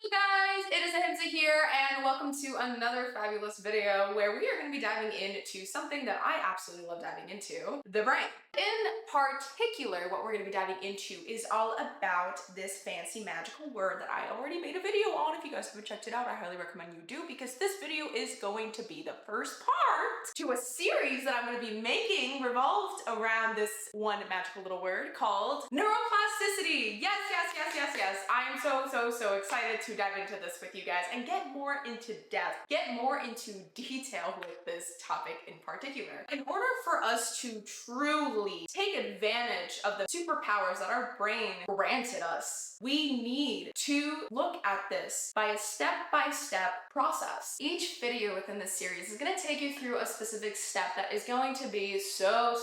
Hey guys, it is Ahimsa here and welcome to another fabulous video where we are going to be diving into something that I absolutely love diving into, the brain. In particular, what we're going to be diving into is all about this fancy magical word that I already made a video on. If you guys haven't checked it out, I highly recommend you do, because this video is going to be the first part to a series that I'm going to be making revolved around this one magical little word called neuroplasticity. Yes. I am so excited to dive into this with you guys and get more into depth, get more into detail with this topic in particular. In order for us to truly take advantage of the superpowers that our brain granted us, we need to look at this by a step-by-step process. Each video within this series is going to take you through a specific step that is going to be so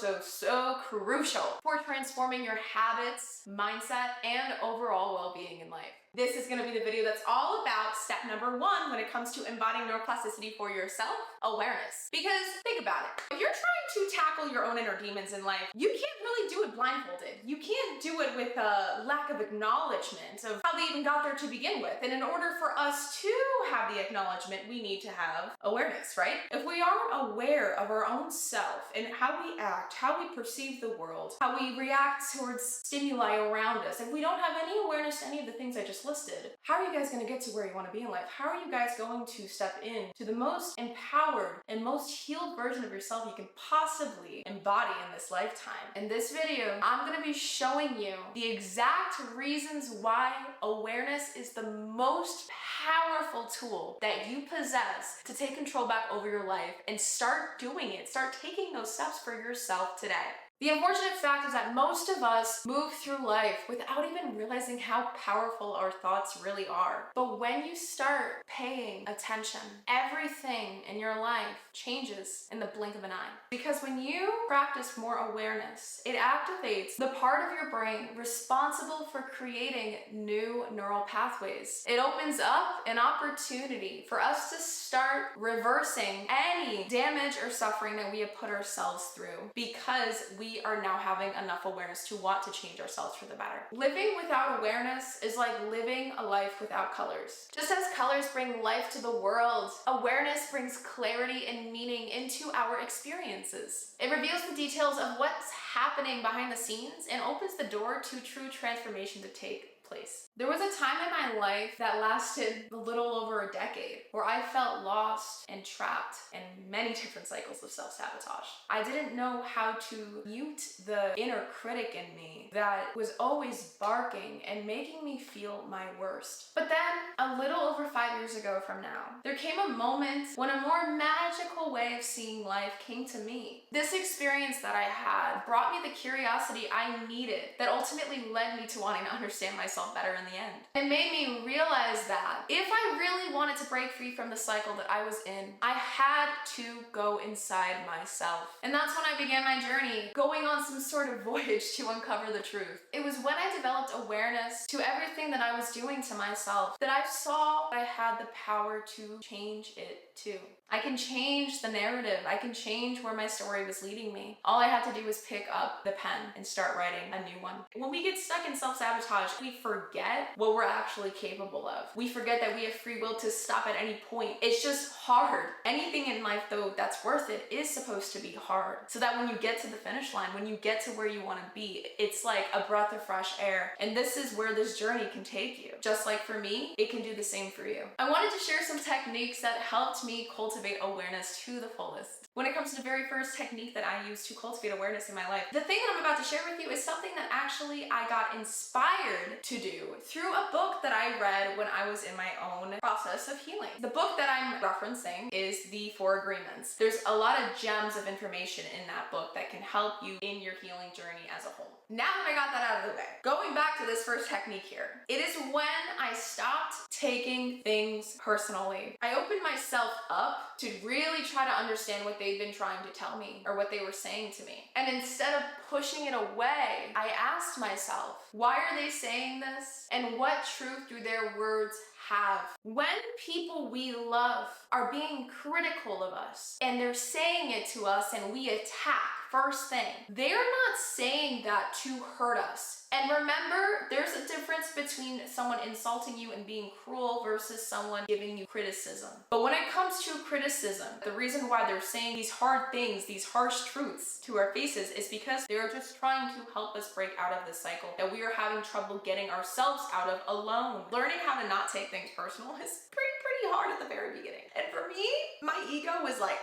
crucial for transforming your habits, mindset, and overall well-being in life. This is going to be the video that's all about step number one when it comes to embodying neuroplasticity for yourself, awareness. Because think about it. If you're trying to tackle your own inner demons in life, you can't really do it blindfolded. You can't do it with a lack of acknowledgement of how they even got there to begin with. And in order for us to have the acknowledgement, we need to have awareness, right? If we aren't aware of our own self and how we act, how we perceive the world, how we react towards stimuli around us, if we don't have any awareness to any of the things I just listed, how are you guys going to get to where you want to be in life? How are you guys going to step in to the most empowered and most healed version of yourself you can possibly embody in this lifetime? In this video, I'm going to be showing you the exact reasons why awareness is the most powerful tool that you possess to take control back over your life and start doing it. Start taking those steps for yourself today. The unfortunate fact is that most of us move through life without even realizing how powerful our thoughts really are. But when you start paying attention, everything in your life changes in the blink of an eye. Because when you practice more awareness, it activates the part of your brain responsible for creating new neural pathways. It opens up an opportunity for us to start reversing any damage or suffering that we have put ourselves through, because we are now having enough awareness to want to change ourselves for the better. Living without awareness is like living a life without colors. Just as colors bring life to the world, awareness brings clarity and meaning into our experiences. It reveals the details of what's happening behind the scenes and opens the door to true transformation to take place. There was a time in my life that lasted a little over a decade where I felt lost and trapped in many different cycles of self-sabotage. I didn't know how to mute the inner critic in me that was always barking and making me feel my worst. But then, a little over 5 years ago from now, there came a moment when a more magical way of seeing life came to me. This experience that I had brought me the curiosity I needed that ultimately led me to wanting to understand myself better in the end. It made me realize that if I really wanted to break free from the cycle that I was in, I had to go inside myself. And that's when I began my journey, going on some sort of voyage to uncover the truth. It was when I developed awareness to everything that I was doing to myself that I saw I had the power to change it too. I can change the narrative. I can change where my story was leading me. All I had to do was pick up the pen and start writing a new one. When we get stuck in self-sabotage, we forget what we're actually capable of. We forget that we have free will to stop at any point. It's just hard. Anything in life, though, that's worth it is supposed to be hard. So that when you get to the finish line, when you get to where you want to be, it's like a breath of fresh air. And this is where this journey can take you. Just like for me, it can do the same for you. I wanted to share some techniques that helped me cultivate awareness to the fullest. When it comes to the very first technique that I use to cultivate awareness in my life, the thing that I'm about to share with you is something that actually I got inspired to do through a book that I read when I was in my own process of healing. The book that I'm referencing is The 4 Agreements. There's a lot of gems of information in that book that can help you in your healing journey as a whole. Now that I got that out of the way, going back to this first technique here, it is when I stopped taking things personally. I opened myself up to really try to understand what they'd been trying to tell me or what they were saying to me. And instead of pushing it away, I asked myself, why are they saying this? And what truth do their words have? When people we love are being critical of us and they're saying it to us and we attack first thing. They're not saying that to hurt us. And remember, there's a difference between someone insulting you and being cruel versus someone giving you criticism. But when it comes to criticism, the reason why they're saying these hard things, these harsh truths to our faces is because they're just trying to help us break out of this cycle that we are having trouble getting ourselves out of alone. Learning how to not take things personal is pretty hard at the very beginning. And for me, my ego was like,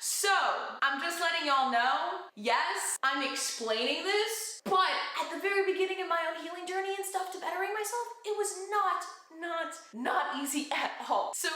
so I'm just letting y'all know, yes, I'm explaining this, but at the very beginning of my own healing journey and stuff to bettering myself, it was not easy at all. So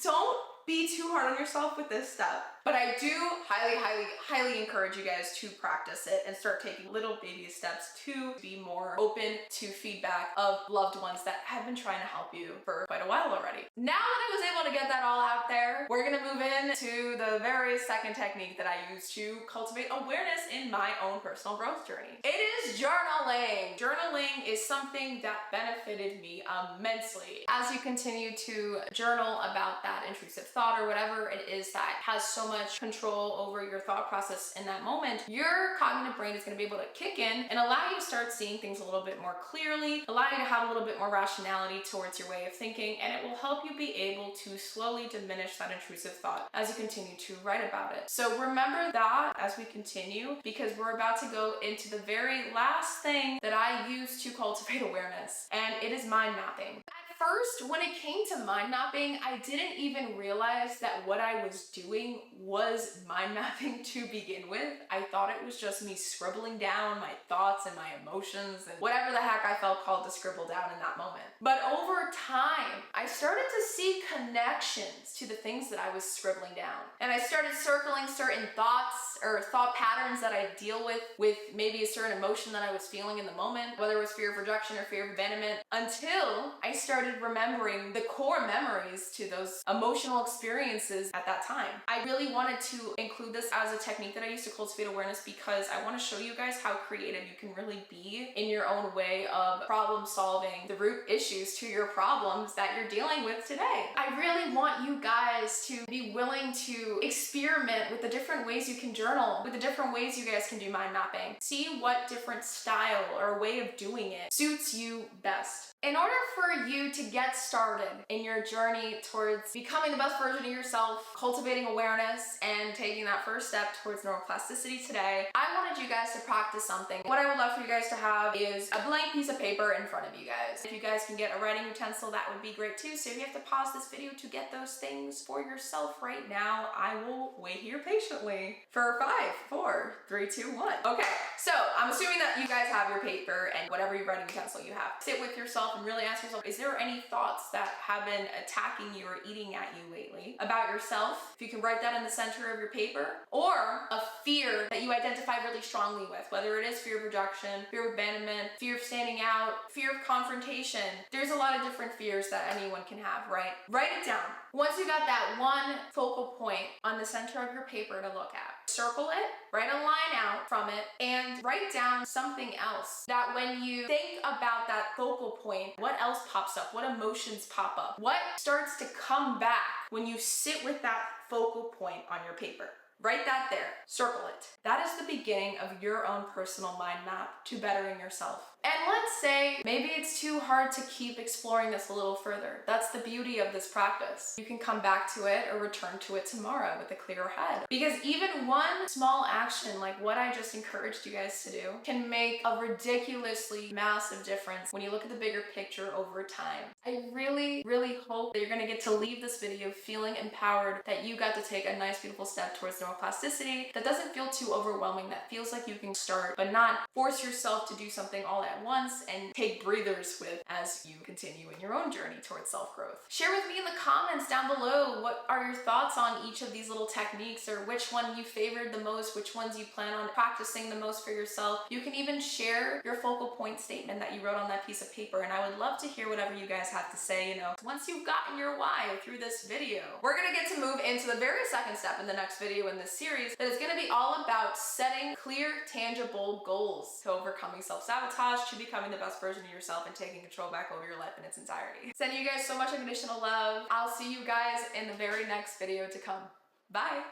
don't be too hard on yourself with this stuff. But I do highly encourage you guys to practice it and start taking little baby steps to be more open to feedback of loved ones that have been trying to help you for quite a while already. Now that I was able to get that all out there, we're gonna move into the very second technique that I use to cultivate awareness in my own personal growth journey. It is journaling. Journaling is something that benefited me immensely. As you continue to journal about that intrusive thought or whatever it is that has so much control over your thought process in that moment, your cognitive brain is going to be able to kick in and allow you to start seeing things a little bit more clearly, allow you to have a little bit more rationality towards your way of thinking, and it will help you be able to slowly diminish that intrusive thought as you continue to write about it. So remember that as we continue, because we're about to go into the very last thing that I use to cultivate awareness, and it is mind mapping. First, when it came to mind mapping, I didn't even realize that what I was doing was mind mapping to begin with. I thought it was just me scribbling down my thoughts and my emotions and whatever the heck I felt called to scribble down in that moment. But over time, I started to see connections to the things that I was scribbling down. And I started circling certain thoughts or thought patterns that I deal with maybe a certain emotion that I was feeling in the moment, whether it was fear of rejection or fear of abandonment, until I started remembering the core memories to those emotional experiences at that time. I really wanted to include this as a technique that I use to cultivate awareness because I want to show you guys how creative you can really be in your own way of problem solving the root issues to your problems that you're dealing with today. I really want you guys to be willing to experiment with the different ways you can journal, with the different ways you guys can do mind mapping. See what different style or way of doing it suits you best. In order for you to get started in your journey towards becoming the best version of yourself, cultivating awareness, and taking that first step towards neuroplasticity today, I wanted you guys to practice something. What I would love for you guys to have is a blank piece of paper in front of you guys. If you guys can get a writing utensil, that would be great too. So if you have to pause this video to get those things for yourself right now, I will wait here patiently for 5, 4, 3, 2, 1. Okay, so I'm assuming that you guys have your paper and whatever your writing utensil you have. Sit with yourself and really ask yourself, is there any thoughts that have been attacking you or eating at you lately about yourself? If you can write that in the center of your paper, or a fear that you identify really strongly with, whether it is fear of rejection, fear of abandonment, fear of standing out, fear of confrontation. There's a lot of different fears that anyone can have, right? Write it down. Once you got that one focal point on the center of your paper to look at, circle it, write a line out from it, and write down something else that when you think about that focal point, what else pops up? What emotions pop up? What starts to come back when you sit with that focal point on your paper? Write that there, circle it. That is the beginning of your own personal mind map to bettering yourself. And let's say maybe it's too hard to keep exploring this a little further. That's the beauty of this practice. You can come back to it or return to it tomorrow with a clearer head. Because even one small action like what I just encouraged you guys to do can make a ridiculously massive difference when you look at the bigger picture over time. I really hope that you're gonna get to leave this video feeling empowered, that you got to take a nice beautiful step towards neuroplasticity that doesn't feel too overwhelming, that feels like you can start but not force yourself to do something all at once and take breathers with as you continue in your own journey towards self-growth. Share with me in the comments down below what are your thoughts on each of these little techniques, or which one you favored the most, which ones you plan on practicing the most for yourself. You can even share your focal point statement that you wrote on that piece of paper, and I would love to hear whatever you guys have to say, once you've gotten your why through this video. We're gonna get to move into the very second step in the next video in this series that is gonna be all about setting clear, tangible goals to overcoming self-sabotage, to becoming the best version of yourself and taking control back over your life in its entirety. Sending you guys so much unconditional love. I'll see you guys in the very next video to come. Bye.